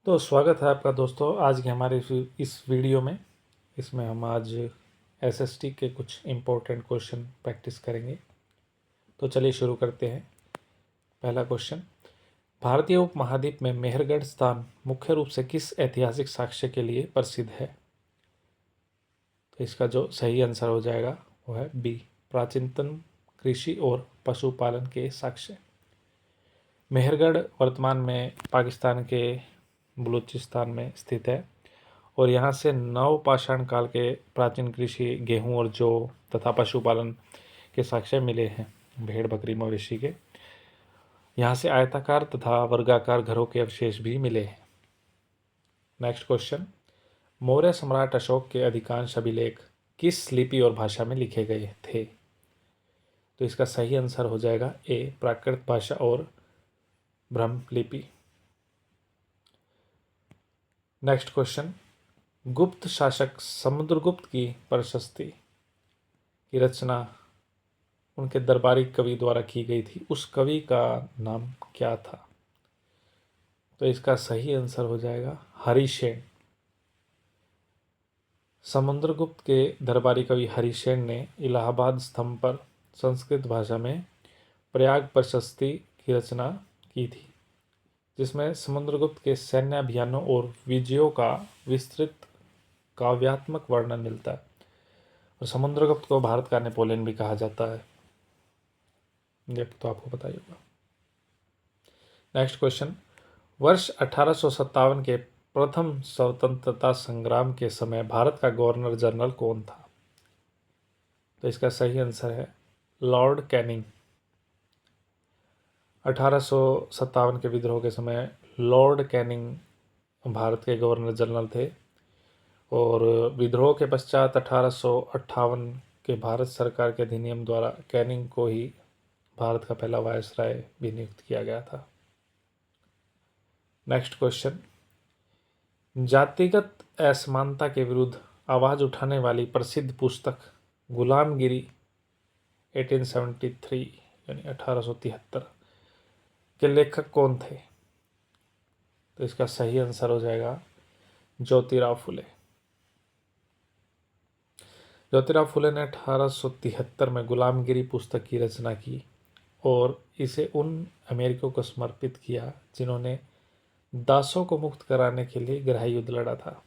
तो स्वागत है आपका दोस्तों आज के हमारे इस वीडियो में। इसमें हम आज एसएसटी के कुछ इम्पोर्टेंट क्वेश्चन प्रैक्टिस करेंगे। तो चलिए शुरू करते हैं। पहला क्वेश्चन, भारतीय उपमहाद्वीप में मेहरगढ़ स्थान मुख्य रूप से किस ऐतिहासिक साक्ष्य के लिए प्रसिद्ध है? तो इसका जो सही आंसर हो जाएगा वो है बी, प्राचीनतम कृषि और पशुपालन के साक्ष्य। मेहरगढ़ वर्तमान में पाकिस्तान के बलूचिस्तान में स्थित है और यहाँ से नवपाषाण काल के प्राचीन कृषि, गेहूं और जौ तथा पशुपालन के साक्ष्य मिले हैं भेड़ बकरी मवेशी के। यहाँ से आयताकार तथा वर्गाकार घरों के अवशेष भी मिले हैं। नेक्स्ट क्वेश्चन, मौर्य सम्राट अशोक के अधिकांश अभिलेख किस लिपि और भाषा में लिखे गए थे? तो इसका सही आंसर हो जाएगा ए, प्राकृत भाषा और ब्रह्म लिपि। नेक्स्ट क्वेश्चन, गुप्त शासक समुद्रगुप्त की प्रशस्ति की रचना उनके दरबारी कवि द्वारा की गई थी, उस कवि का नाम क्या था? तो इसका सही आंसर हो जाएगा हरिसेन। समुद्रगुप्त के दरबारी कवि हरिसेन ने इलाहाबाद स्तंभ पर संस्कृत भाषा में प्रयाग प्रशस्ति की रचना की थी, जिसमें समुद्रगुप्त के सैन्य अभियानों और विजयों का विस्तृत काव्यात्मक वर्णन मिलता है। और समुद्रगुप्त को भारत का नेपोलियन भी कहा जाता है, ये तो आपको पता ही होगा। नेक्स्ट क्वेश्चन, वर्ष 1857 के प्रथम स्वतंत्रता संग्राम के समय भारत का गवर्नर जनरल कौन था? तो इसका सही आंसर है लॉर्ड कैनिंग। 1857 के विद्रोह के समय लॉर्ड कैनिंग भारत के गवर्नर जनरल थे और विद्रोह के पश्चात 1858 के भारत सरकार के अधिनियम द्वारा कैनिंग को ही भारत का पहला वायसराय भी नियुक्त किया गया था। नेक्स्ट क्वेश्चन, जातिगत असमानता के विरुद्ध आवाज उठाने वाली प्रसिद्ध पुस्तक गुलामगिरी 1873 यानी 1873 के लेखक कौन थे? तो इसका सही आंसर हो जाएगा ज्योतिराव फुले। ज्योतिराव फुले ने 1873 में गुलामगिरी पुस्तक की रचना की और इसे उन अमेरिकियों को समर्पित किया जिन्होंने दासों को मुक्त कराने के लिए गृह युद्ध लड़ा था।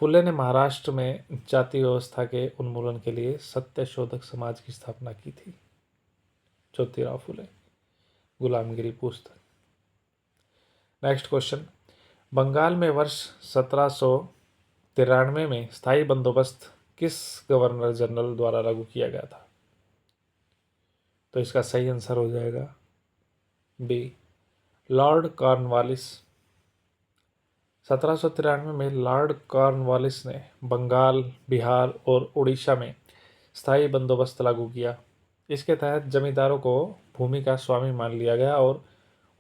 फुले ने महाराष्ट्र में जाति व्यवस्था के उन्मूलन के लिए सत्यशोधक समाज की स्थापना की थी। ज्योतिराव फुले, गुलामगिरी पुस्तक। नेक्स्ट क्वेश्चन, बंगाल में वर्ष 1793 में स्थायी बंदोबस्त किस गवर्नर जनरल द्वारा लागू किया गया था? तो इसका सही आंसर हो जाएगा बी, लॉर्ड कॉर्नवालिस। 1793 में लॉर्ड कॉर्नवालिस ने बंगाल, बिहार और उड़ीसा में स्थायी बंदोबस्त लागू किया। इसके तहत जमींदारों को भूमि का स्वामी मान लिया गया और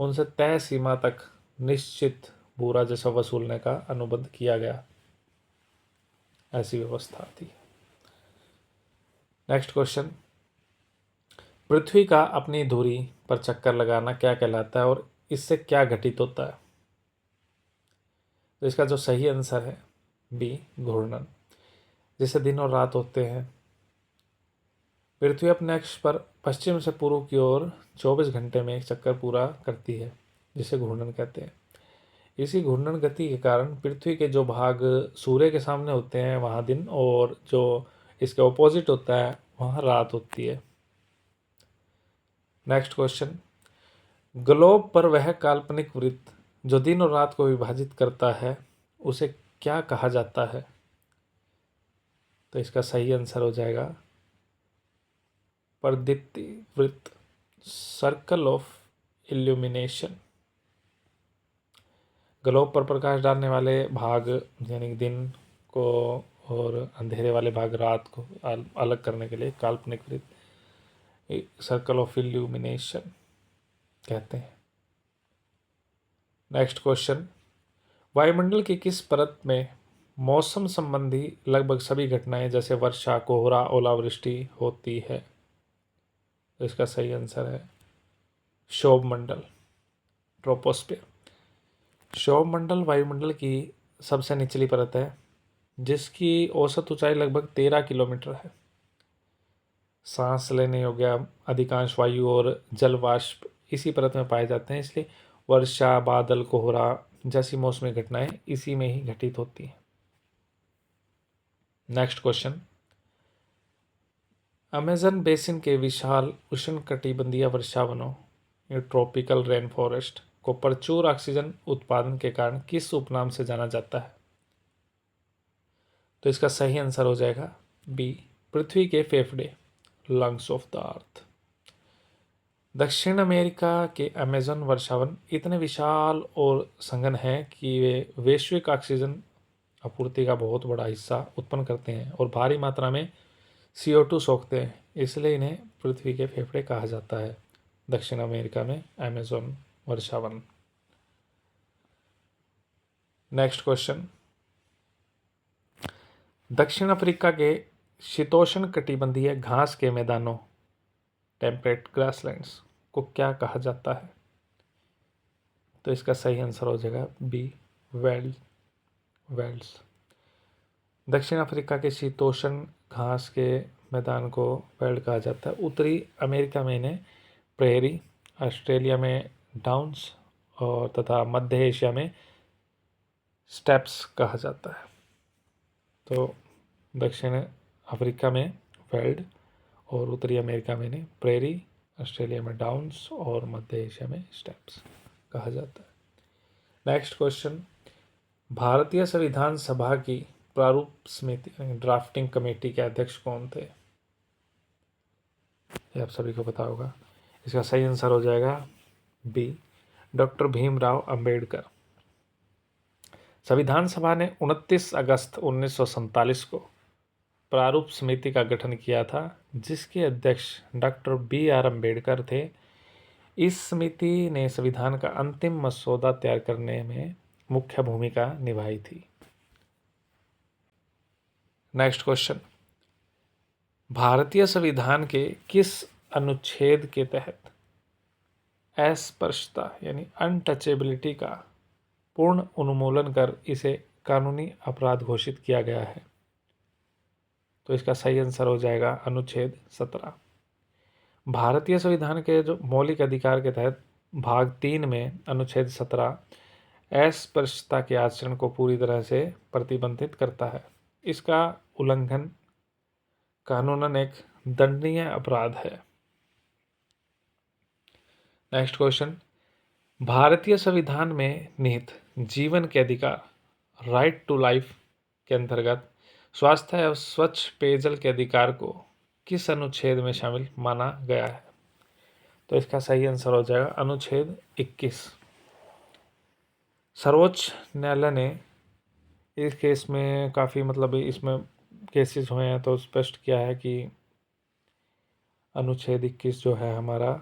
उनसे तय सीमा तक निश्चित भू राजस्व वसूलने का अनुबंध किया गया। ऐसी व्यवस्था थी। नेक्स्ट क्वेश्चन, पृथ्वी का अपनी धुरी पर चक्कर लगाना क्या कहलाता है और इससे क्या घटित होता है? तो इसका जो सही आंसर है बी, घूर्णन, जिसे दिन और रात होते हैं। पृथ्वी अपने अक्ष पर पश्चिम से पूर्व की ओर 24 घंटे में एक चक्कर पूरा करती है, जिसे घूर्णन कहते हैं। इसी घूर्णन गति के कारण पृथ्वी के जो भाग सूर्य के सामने होते हैं वहाँ दिन, और जो इसके ऑपोजिट होता है वहाँ रात होती है। नेक्स्ट क्वेश्चन, ग्लोब पर वह काल्पनिक वृत्त जो दिन और रात को विभाजित करता है उसे क्या कहा जाता है? तो इसका सही आंसर हो जाएगा प्रदीप्ति वृत्त, सर्कल ऑफ इल्यूमिनेशन। ग्लोब पर प्रकाश डालने वाले भाग यानी दिन को और अंधेरे वाले भाग रात को अलग करने के लिए काल्पनिक वृत्त, सर्कल ऑफ इल्यूमिनेशन कहते हैं। नेक्स्ट क्वेश्चन, वायुमंडल की किस परत में मौसम संबंधी लगभग सभी घटनाएं जैसे वर्षा, कोहरा, ओलावृष्टि होती है? तो इसका सही आंसर है क्षोभ मंडल, ट्रोपोस्फियर। सौरमंडल वायुमंडल की सबसे निचली परत है जिसकी औसत ऊंचाई लगभग 13 किलोमीटर है। सांस लेने योग्य अधिकांश वायु और जल वाष्प इसी परत में पाए जाते हैं, इसलिए वर्षा, बादल, कोहरा जैसी मौसमी घटनाएं इसी में ही घटित होती हैं। नेक्स्ट क्वेश्चन, अमेजन बेसिन के विशाल उष्णकटिबंधीय वर्षावनों ट्रॉपिकल रेन फॉरेस्ट को प्रचुर ऑक्सीजन उत्पादन के कारण किस उपनाम से जाना जाता है? तो इसका सही आंसर हो जाएगा बी, पृथ्वी के फेफड़े, लंग्स ऑफ द अर्थ। दक्षिण अमेरिका के अमेजन वर्षावन इतने विशाल और सघन हैं कि वे वैश्विक ऑक्सीजन आपूर्ति का बहुत बड़ा हिस्सा उत्पन्न करते हैं और भारी मात्रा में CO2 सोखते हैं, इसलिए इन्हें पृथ्वी के फेफड़े कहा जाता है। दक्षिण अमेरिका में अमेजन वर्षावन। नेक्स्ट क्वेश्चन, दक्षिण अफ्रीका के शीतोष्ण कटिबंधीय घास के मैदानों टेम्परेट ग्रासलैंड्स को क्या कहा जाता है? तो इसका सही आंसर हो जाएगा बी, वेल्ड्स। दक्षिण अफ्रीका के शीतोष्ण घास के मैदान को वेल्ड कहा जाता है। उत्तरी अमेरिका में इन्हें प्रेरी, ऑस्ट्रेलिया में डाउन्स और तथा मध्य एशिया में स्टेप्स कहा जाता है। तो दक्षिण अफ्रीका में वेल्ड और उत्तरी अमेरिका में इन्हें प्रेरी, ऑस्ट्रेलिया में डाउन्स और मध्य एशिया में स्टेप्स कहा जाता है। नेक्स्ट क्वेश्चन, भारतीय संविधान सभा की प्रारूप समिति ड्राफ्टिंग कमेटी के अध्यक्ष कौन थे? ये आप सभी को पता होगा। इसका सही आंसर हो जाएगा बी, डॉक्टर भीमराव अंबेडकर। संविधान सभा ने 29 अगस्त 1947 को प्रारूप समिति का गठन किया था जिसके अध्यक्ष डॉक्टर BR अम्बेडकर थे। इस समिति ने संविधान का अंतिम मसौदा तैयार करने में मुख्य भूमिका निभाई थी। नेक्स्ट क्वेश्चन, भारतीय संविधान के किस अनुच्छेद के तहत अस्पृश्यता यानी अनटचेबिलिटी का पूर्ण उन्मूलन कर इसे कानूनी अपराध घोषित किया गया है? तो इसका सही आंसर हो जाएगा अनुच्छेद 17। भारतीय संविधान के जो मौलिक अधिकार के तहत भाग 3 में अनुच्छेद 17 अस्पृश्यता के आचरण को पूरी तरह से प्रतिबंधित करता है। इसका उल्लंघन कानूनन एक दंडनीय अपराध है। नेक्स्ट क्वेश्चन, भारतीय संविधान में निहित जीवन के अधिकार राइट टू लाइफ के अंतर्गत स्वास्थ्य एवं स्वच्छ पेयजल के अधिकार को किस अनुच्छेद में शामिल माना गया है? तो इसका सही आंसर हो जाएगा अनुच्छेद 21। सर्वोच्च न्यायालय ने इस केस में काफ़ी इसमें केसेस हुए हैं तो स्पष्ट किया है कि अनुच्छेद 21 जो है हमारा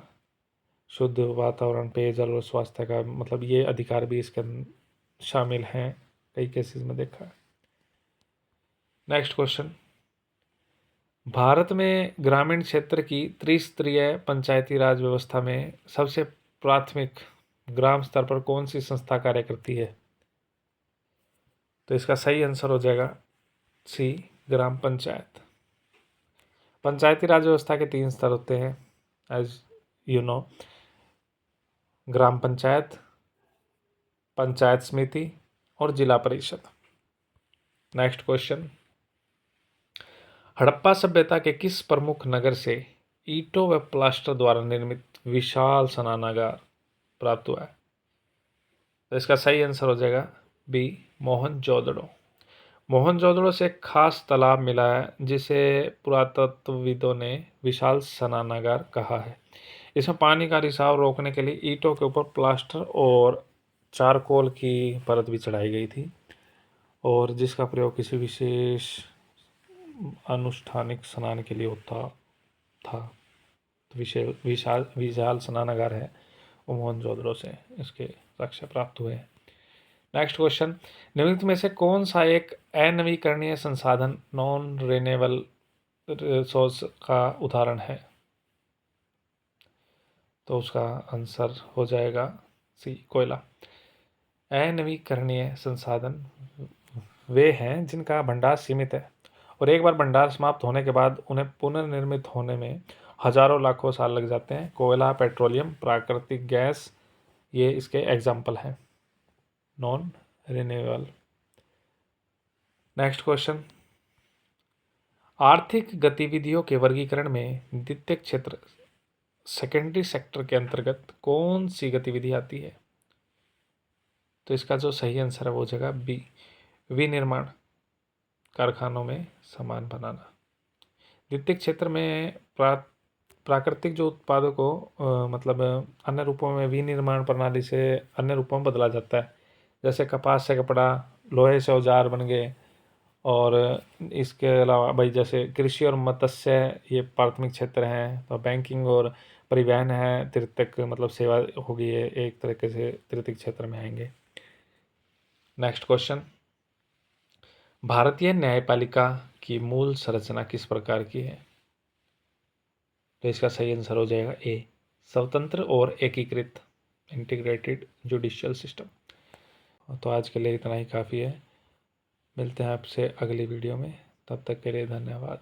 शुद्ध वातावरण, पेयजल और स्वास्थ्य का ये अधिकार भी इसके शामिल हैं, कई केसेस में देखा है। नेक्स्ट क्वेश्चन, भारत में ग्रामीण क्षेत्र की त्रिस्तरीय पंचायती राज व्यवस्था में सबसे प्राथमिक ग्राम स्तर पर कौन सी संस्था कार्य करती है? तो इसका सही आंसर हो जाएगा सी, ग्राम पंचायत। पंचायती राज व्यवस्था के 3 स्तर होते हैं एज यू नो, ग्राम पंचायत, पंचायत समिति और जिला परिषद। नेक्स्ट क्वेश्चन, हड़प्पा सभ्यता के किस प्रमुख नगर से ईंटों व प्लास्टर द्वारा निर्मित विशाल स्नानागार प्राप्त हुआ है? तो इसका सही आंसर हो जाएगा बी, मोहनजोदड़ो। मोहनजोदड़ो से एक खास तालाब मिला है जिसे पुरातत्वविदों ने विशाल स्नानागार कहा है। इसमें पानी का रिसाव रोकने के लिए ईंटों के ऊपर प्लास्टर और चारकोल की परत भी चढ़ाई गई थी और जिसका प्रयोग किसी विशेष अनुष्ठानिक स्नान के लिए होता था। तो विशाल स्नानागार है वो मोहनजोदड़ो से इसके रक्षा प्राप्त हुए हैं। नेक्स्ट क्वेश्चन, निम्नलिखित में से कौन सा एक अनवीकरणीय संसाधन नॉन रिन्यूएबल रिसोर्स का उदाहरण है? तो उसका आंसर हो जाएगा सी, कोयला। अनवीकरणीय संसाधन वे हैं जिनका भंडार सीमित है और एक बार भंडार समाप्त होने के बाद उन्हें पुनर्निर्मित होने में हजारों लाखों साल लग जाते हैं। कोयला, पेट्रोलियम, प्राकृतिक गैस, ये इसके एग्जाम्पल हैं, नॉन रिन्यूएबल। नेक्स्ट क्वेश्चन, आर्थिक गतिविधियों के वर्गीकरण में द्वितीयक क्षेत्र सेकेंडरी सेक्टर के अंतर्गत कौन सी गतिविधि आती है? तो इसका जो सही आंसर है वो जगह बी, विनिर्माण, कारखानों में सामान बनाना। द्वितीयक क्षेत्र में प्राकृतिक जो उत्पादों को मतलब अन्य रूपों में विनिर्माण प्रणाली से अन्य रूपों में बदला जाता है, जैसे कपास से कपड़ा, लोहे से औजार बन गए, और इसके अलावा भाई जैसे कृषि और मत्स्य ये प्राथमिक क्षेत्र हैं। तो बैंकिंग और परिवहन है तृतीयक, मतलब सेवा होगी, ये एक तरीके से तृतीयक क्षेत्र में आएंगे। नेक्स्ट क्वेश्चन, भारतीय न्यायपालिका की मूल संरचना किस प्रकार की है? तो इसका सही आंसर हो जाएगा ए, स्वतंत्र और एकीकृत, इंटीग्रेटेड जुडिशियल सिस्टम। तो आज के लिए इतना ही काफ़ी है। मिलते हैं आपसे अगली वीडियो में, तब तक के लिए धन्यवाद।